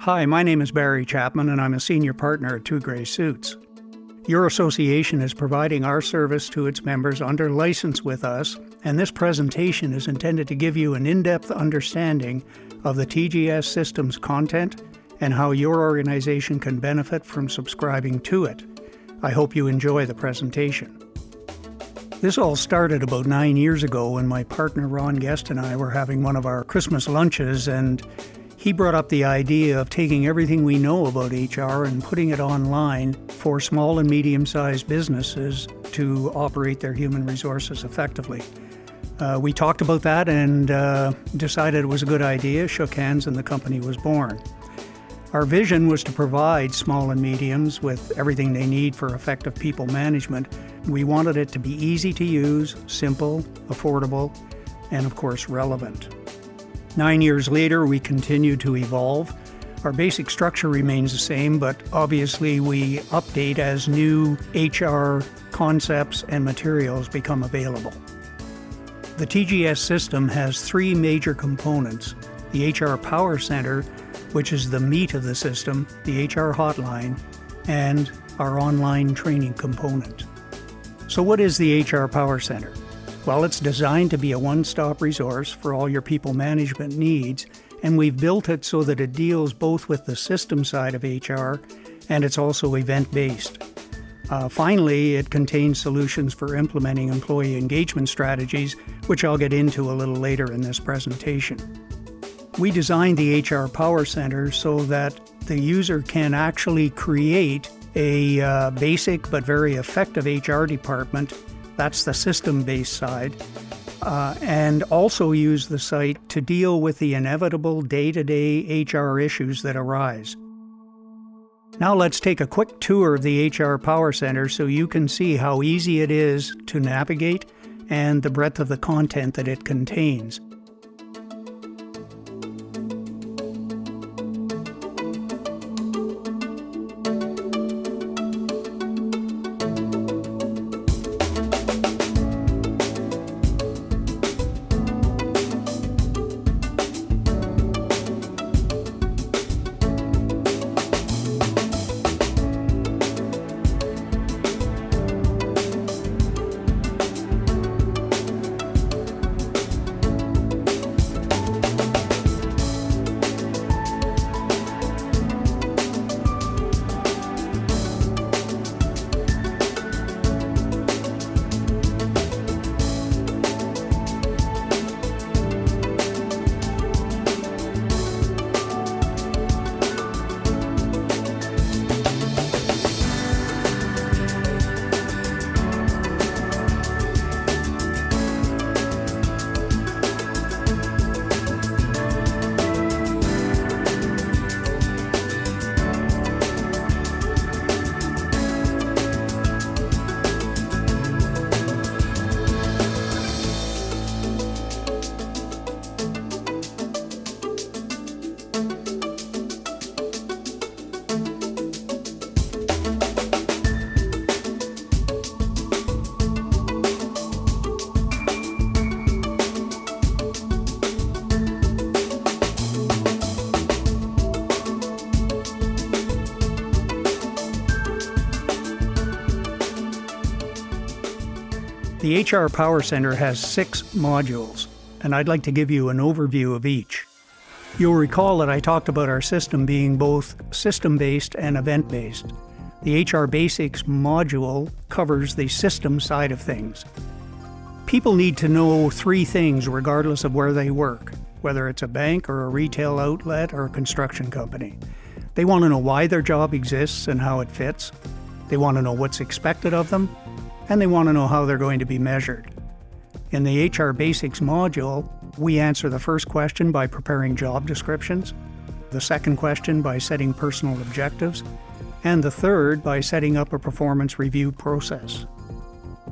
Hi, my name is Barry Chapman and I'm a senior partner at Two Gray Suits. Your association is providing our service to its members under license with us, and this presentation is intended to give you an in-depth understanding of the TGS system's content and how your organization can benefit from subscribing to it. I hope you enjoy the presentation. This all started about 9 years ago when my partner Ron Guest and I were having one of our Christmas lunches, and he brought up the idea of taking everything we know about HR and putting it online for small and medium-sized businesses to operate their human resources effectively. We talked about that and decided it was a good idea, shook hands, and the company was born. Our vision was to provide small and mediums with everything they need for effective people management. We wanted it to be easy to use, simple, affordable, and of course relevant. 9 years later, we continue to evolve. Our basic structure remains the same, but obviously we update as new HR concepts and materials become available. The TGS system has three major components: the HR Power Center, which is the meat of the system, the HR Hotline, and our online training component. So what is the HR Power Center? Well, it's designed to be a one-stop resource for all your people management needs, and we've built it so that it deals both with the system side of HR and it's also event-based. Finally, it contains solutions for implementing employee engagement strategies, which I'll get into a little later in this presentation. We designed the HR Power Center so that the user can actually create a basic but very effective HR department. That's the system-based side, and also use the site to deal with the inevitable day-to-day HR issues that arise. Now let's take a quick tour of the HR Power Center so you can see how easy it is to navigate and the breadth of the content that it contains. The HR Power Center has 6 modules, and I'd like to give you an overview of each. You'll recall that I talked about our system being both system-based and event-based. The HR Basics module covers the system side of things. People need to know 3 things regardless of where they work, whether it's a bank or a retail outlet or a construction company. They want to know why their job exists and how it fits. They want to know what's expected of them, and they want to know how they're going to be measured. In the HR Basics module, we answer the first question by preparing job descriptions, the second question by setting personal objectives, and the third by setting up a performance review process.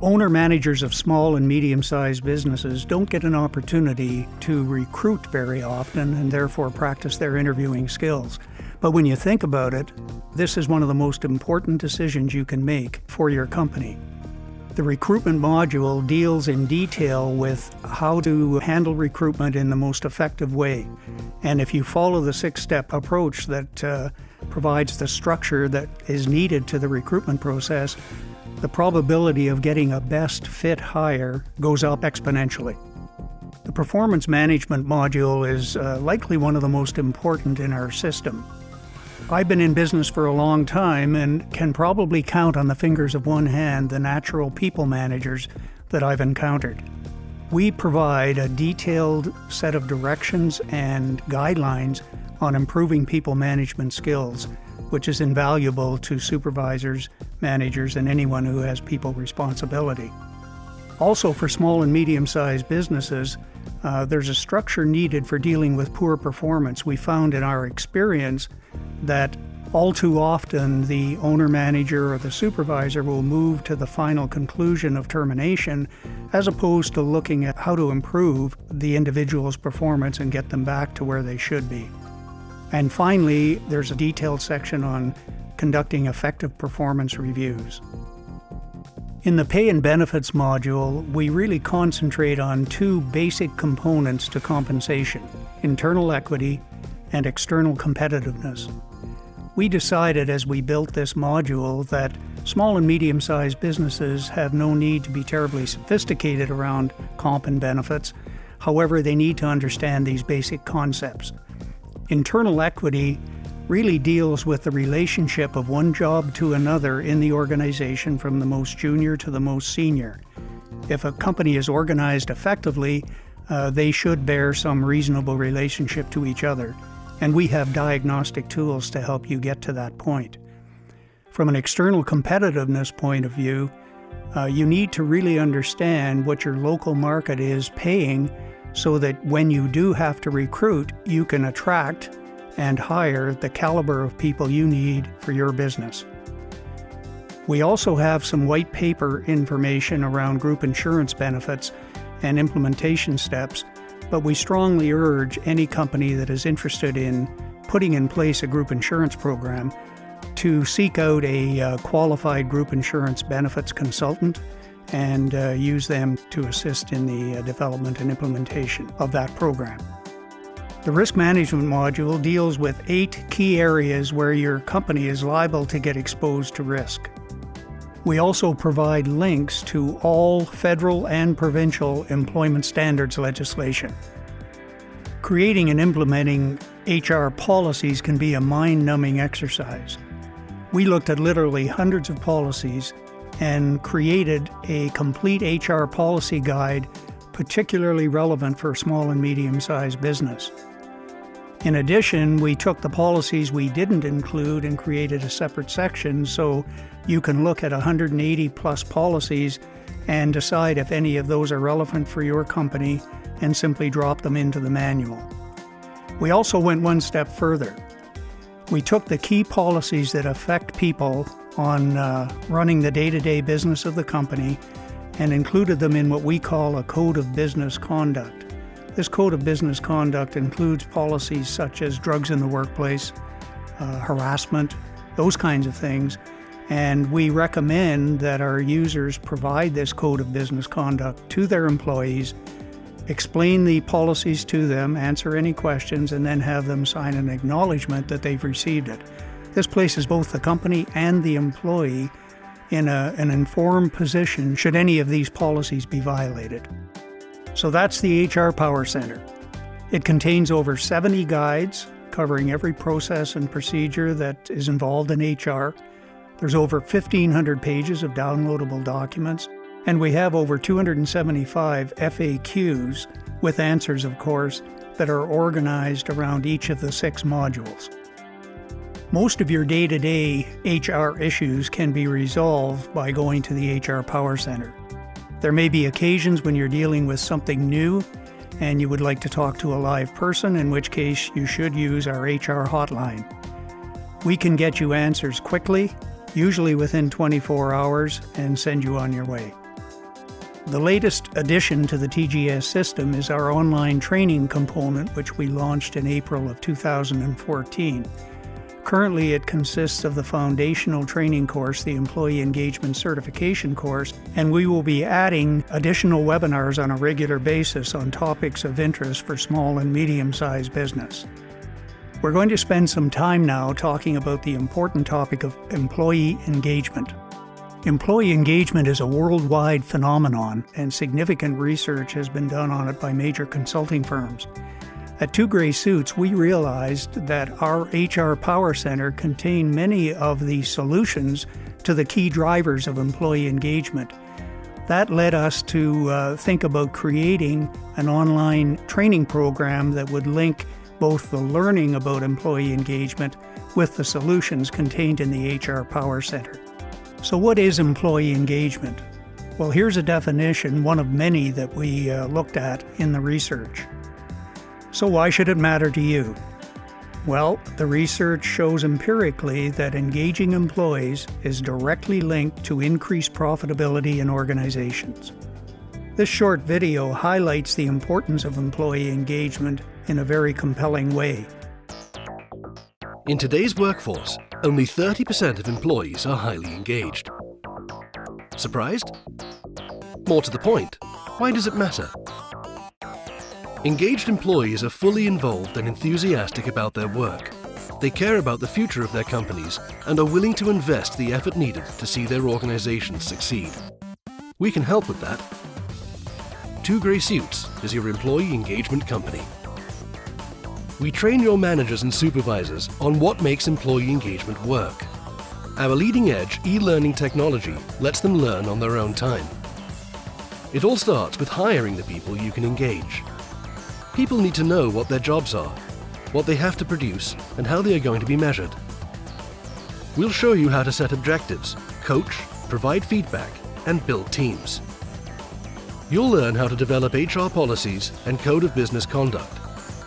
Owner-managers of small and medium-sized businesses don't get an opportunity to recruit very often and therefore practice their interviewing skills. But when you think about it, this is one of the most important decisions you can make for your company. The recruitment module deals in detail with how to handle recruitment in the most effective way. And if you follow the 6-step approach that provides the structure that is needed to the recruitment process, the probability of getting a best fit hire goes up exponentially. The performance management module is likely one of the most important in our system. I've been in business for a long time and can probably count on the fingers of one hand the natural people managers that I've encountered. We provide a detailed set of directions and guidelines on improving people management skills, which is invaluable to supervisors, managers, and anyone who has people responsibility. Also, for small and medium-sized businesses, there's a structure needed for dealing with poor performance. We found in our experience that all too often the owner-manager or the supervisor will move to the final conclusion of termination as opposed to looking at how to improve the individual's performance and get them back to where they should be. And finally, there's a detailed section on conducting effective performance reviews. In the pay and benefits module, we really concentrate on 2 basic components to compensation: internal equity and external competitiveness. We decided as we built this module that small and medium-sized businesses have no need to be terribly sophisticated around comp and benefits. However, they need to understand these basic concepts. Internal equity really deals with the relationship of one job to another in the organization, from the most junior to the most senior. If a company is organized effectively, they should bear some reasonable relationship to each other. And we have diagnostic tools to help you get to that point. From an external competitiveness point of view, you need to really understand what your local market is paying so that when you do have to recruit, you can attract and hire the caliber of people you need for your business. We also have some white paper information around group insurance benefits and implementation steps, but we strongly urge any company that is interested in putting in place a group insurance program to seek out a qualified group insurance benefits consultant and use them to assist in the development and implementation of that program. The risk management module deals with 8 key areas where your company is liable to get exposed to risk. We also provide links to all federal and provincial employment standards legislation. Creating and implementing HR policies can be a mind-numbing exercise. We looked at literally hundreds of policies and created a complete HR policy guide particularly relevant for small and medium-sized business. In addition, we took the policies we didn't include and created a separate section so you can look at 180 plus policies and decide if any of those are relevant for your company and simply drop them into the manual. We also went one step further. We took the key policies that affect people on running the day-to-day business of the company and included them in what we call a code of business conduct. This code of business conduct includes policies such as drugs in the workplace, harassment, those kinds of things. And we recommend that our users provide this code of business conduct to their employees, explain the policies to them, answer any questions, and then have them sign an acknowledgement that they've received it. This places both the company and the employee in an informed position should any of these policies be violated. So that's the HR Power Center. It contains over 70 guides covering every process and procedure that is involved in HR. There's over 1,500 pages of downloadable documents, and we have over 275 FAQs with answers, of course, that are organized around each of the 6 modules. Most of your day-to-day HR issues can be resolved by going to the HR Power Center. There may be occasions when you're dealing with something new and you would like to talk to a live person, in which case you should use our HR hotline. We can get you answers quickly, usually within 24 hours, and send you on your way. The latest addition to the TGS system is our online training component, which we launched in April of 2014. Currently, it consists of the foundational training course, the Employee Engagement Certification course, and we will be adding additional webinars on a regular basis on topics of interest for small and medium-sized business. We're going to spend some time now talking about the important topic of employee engagement. Employee engagement is a worldwide phenomenon, and significant research has been done on it by major consulting firms. At 2 Gray Suits, we realized that our HR Power Center contained many of the solutions to the key drivers of employee engagement. That led us to think about creating an online training program that would link both the learning about employee engagement with the solutions contained in the HR Power Center. So what is employee engagement? Well, here's a definition, one of many that we looked at in the research. So why should it matter to you? Well, the research shows empirically that engaging employees is directly linked to increased profitability in organizations. This short video highlights the importance of employee engagement in a very compelling way. In today's workforce, only 30% of employees are highly engaged. Surprised? More to the point, why does it matter? Engaged employees are fully involved and enthusiastic about their work. They care about the future of their companies and are willing to invest the effort needed to see their organizations succeed. We can help with that. 2 Gray Suits is your employee engagement company. We train your managers and supervisors on what makes employee engagement work. Our leading-edge e-learning technology lets them learn on their own time. It all starts with hiring the people you can engage. People need to know what their jobs are, what they have to produce, and how they are going to be measured. We'll show you how to set objectives, coach, provide feedback, and build teams. You'll learn how to develop HR policies and code of business conduct,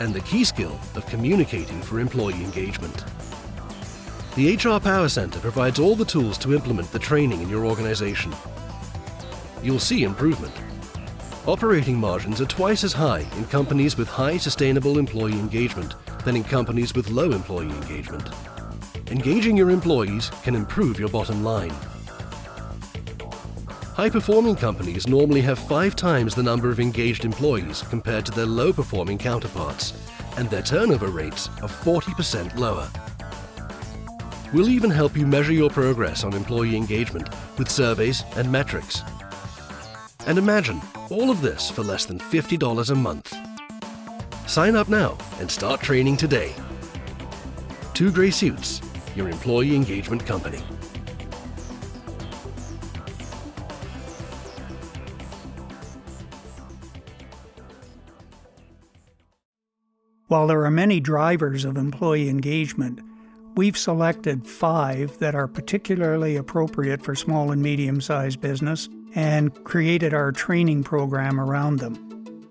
and the key skill of communicating for employee engagement. The HR Power Center provides all the tools to implement the training in your organization. You'll see improvement. Operating margins are twice as high in companies with high sustainable employee engagement than in companies with low employee engagement. Engaging your employees can improve your bottom line. High-performing companies normally have 5 times the number of engaged employees compared to their low-performing counterparts, and their turnover rates are 40% lower. We'll even help you measure your progress on employee engagement with surveys and metrics. And imagine all of this for less than $50 a month. Sign up now and start training today. 2 Gray Suits, your employee engagement company. While there are many drivers of employee engagement, we've selected 5 that are particularly appropriate for small and medium-sized business and created our training program around them.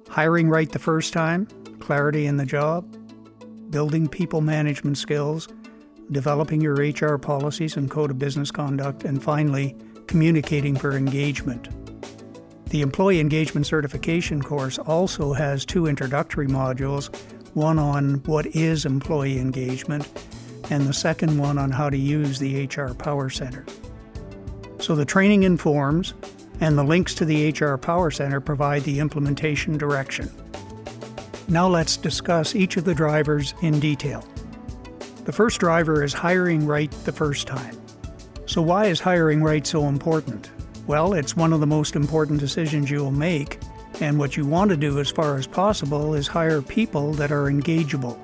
Hiring right the first time, clarity in the job, building people management skills, developing your HR policies and code of business conduct, and finally, communicating for engagement. The Employee Engagement Certification course also has 2 introductory modules, one on what is employee engagement, and the second one on how to use the HR Power Center. So the training informs, and the links to the HR Power Center provide the implementation direction. Now let's discuss each of the drivers in detail. The first driver is hiring right the first time. So why is hiring right so important? Well, it's one of the most important decisions you'll make, and what you want to do as far as possible is hire people that are engageable.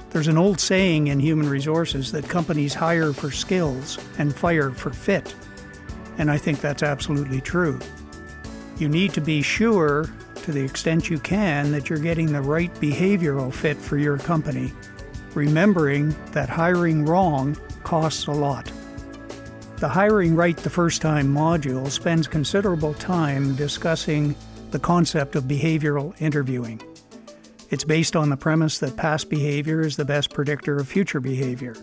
There's an old saying in human resources that companies hire for skills and fire for fit, and I think that's absolutely true. You need to be sure, to the extent you can, that you're getting the right behavioral fit for your company, remembering that hiring wrong costs a lot. The Hiring Right the First Time module spends considerable time discussing the concept of behavioral interviewing. It's based on the premise that past behavior is the best predictor of future behavior.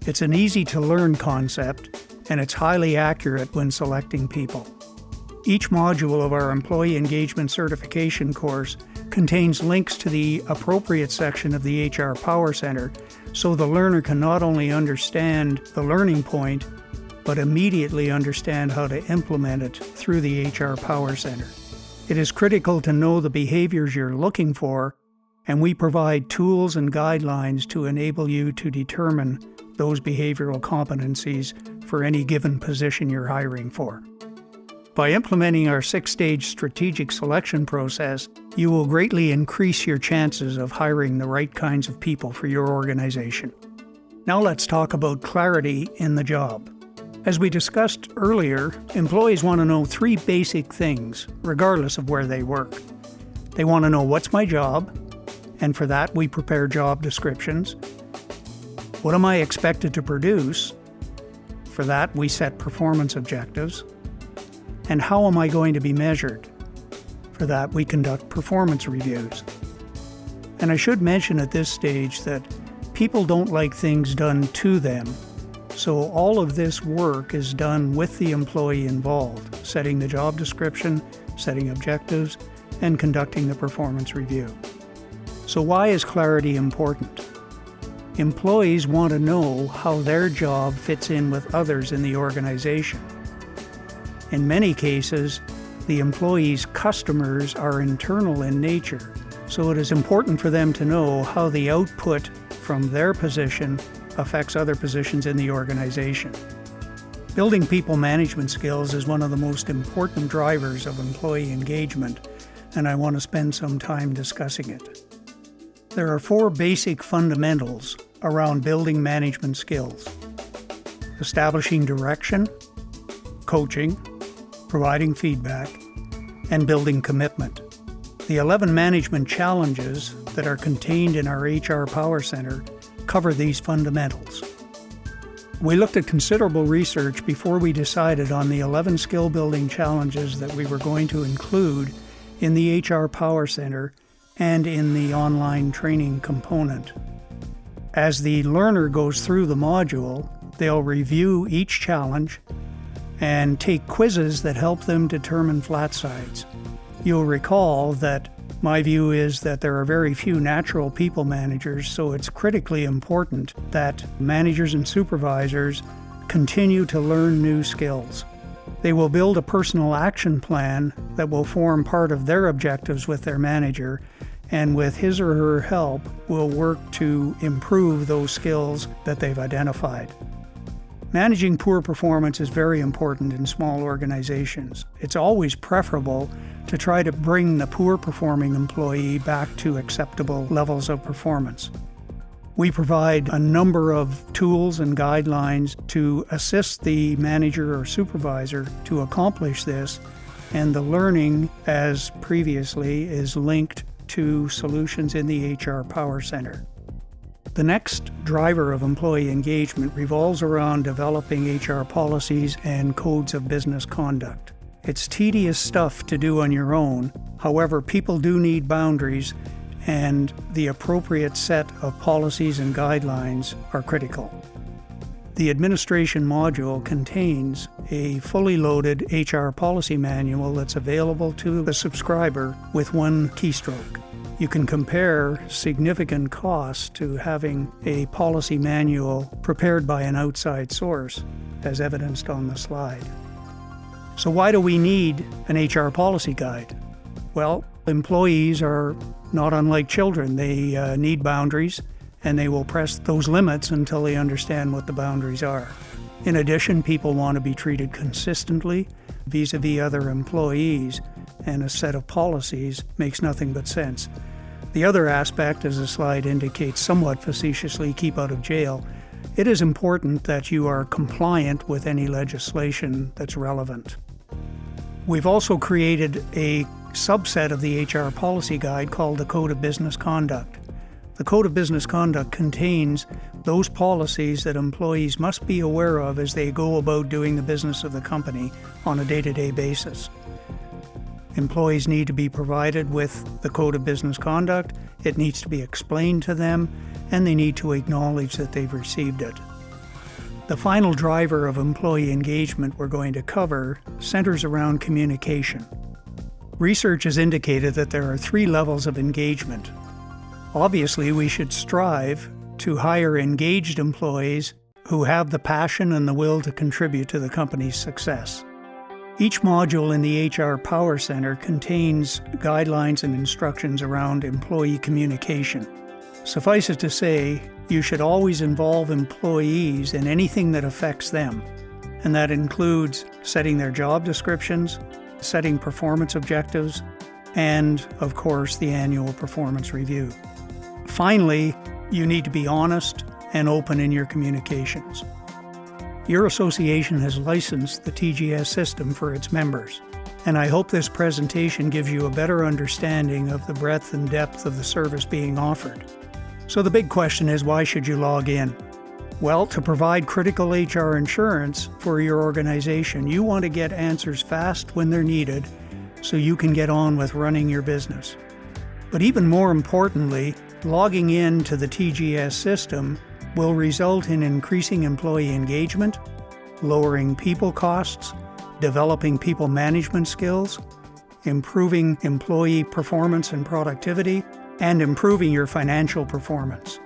It's an easy-to-learn concept, and it's highly accurate when selecting people. Each module of our Employee Engagement Certification course contains links to the appropriate section of the HR Power Center so the learner can not only understand the learning point, but immediately understand how to implement it through the HR Power Center. It is critical to know the behaviors you're looking for, and we provide tools and guidelines to enable you to determine those behavioral competencies for any given position you're hiring for. By implementing our 6-stage strategic selection process, you will greatly increase your chances of hiring the right kinds of people for your organization. Now let's talk about clarity in the job. As we discussed earlier, employees want to know 3 basic things, regardless of where they work. They want to know what's my job, and for that we prepare job descriptions. What am I expected to produce? For that we set performance objectives. And how am I going to be measured? For that we conduct performance reviews. And I should mention at this stage that people don't like things done to them. So all of this work is done with the employee involved, setting the job description, setting objectives, and conducting the performance review. So why is clarity important? Employees want to know how their job fits in with others in the organization. In many cases, the employees' customers are internal in nature, so it is important for them to know how the output from their position affects other positions in the organization. Building people management skills is one of the most important drivers of employee engagement, and I want to spend some time discussing it. There are 4 basic fundamentals around building management skills: establishing direction, coaching, providing feedback, and building commitment. The 11 management challenges that are contained in our HR Power Center cover these fundamentals. We looked at considerable research before we decided on the 11 skill-building challenges that we were going to include in the HR Power Center and in the online training component. As the learner goes through the module, they'll review each challenge and take quizzes that help them determine flat sides. You'll recall that my view is that there are very few natural people managers, so it's critically important that managers and supervisors continue to learn new skills. They will build a personal action plan that will form part of their objectives with their manager, and with his or her help, will work to improve those skills that they've identified. Managing poor performance is very important in small organizations. It's always preferable to try to bring the poor performing employee back to acceptable levels of performance. We provide a number of tools and guidelines to assist the manager or supervisor to accomplish this, and the learning, as previously, is linked to solutions in the HR Power Center. The next driver of employee engagement revolves around developing HR policies and codes of business conduct. It's tedious stuff to do on your own. However, people do need boundaries, and the appropriate set of policies and guidelines are critical. The administration module contains a fully loaded HR policy manual that's available to the subscriber with one keystroke. You can compare significant costs to having a policy manual prepared by an outside source, as evidenced on the slide. So why do we need an HR policy guide? Well, employees are not unlike children. They need boundaries, and they will press those limits until they understand what the boundaries are. In addition, people want to be treated consistently vis-a-vis other employees, and a set of policies makes nothing but sense. The other aspect, as the slide indicates somewhat facetiously, keep out of jail. It is important that you are compliant with any legislation that's relevant. We've also created a subset of the HR policy guide called the Code of Business Conduct. The Code of Business Conduct contains those policies that employees must be aware of as they go about doing the business of the company on a day-to-day basis. Employees need to be provided with the Code of Business Conduct, it needs to be explained to them, and they need to acknowledge that they've received it. The final driver of employee engagement we're going to cover centers around communication. Research has indicated that there are 3 levels of engagement. Obviously, we should strive to hire engaged employees who have the passion and the will to contribute to the company's success. Each module in the HR Power Center contains guidelines and instructions around employee communication. Suffice it to say, you should always involve employees in anything that affects them, and that includes setting their job descriptions, setting performance objectives, and, of course, the annual performance review. Finally, you need to be honest and open in your communications. Your association has licensed the TGS system for its members, and I hope this presentation gives you a better understanding of the breadth and depth of the service being offered. So the big question is, why should you log in? Well, to provide critical HR insurance for your organization, you want to get answers fast when they're needed so you can get on with running your business. But even more importantly, logging in to the TGS system will result in increasing employee engagement, lowering people costs, developing people management skills, improving employee performance and productivity, and improving your financial performance.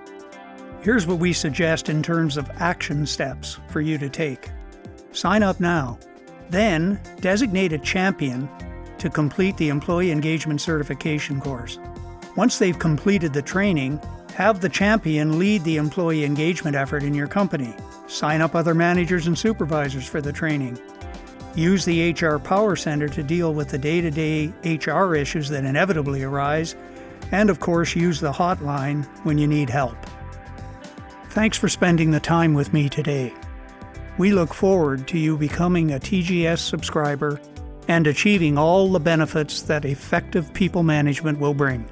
Here's what we suggest in terms of action steps for you to take. Sign up now. Then, designate a champion to complete the Employee Engagement Certification course. Once they've completed the training, have the champion lead the employee engagement effort in your company. Sign up other managers and supervisors for the training. Use the HR Power Center to deal with the day-to-day HR issues that inevitably arise, and of course use the hotline when you need help. Thanks for spending the time with me today. We look forward to you becoming a TGS subscriber and achieving all the benefits that effective people management will bring.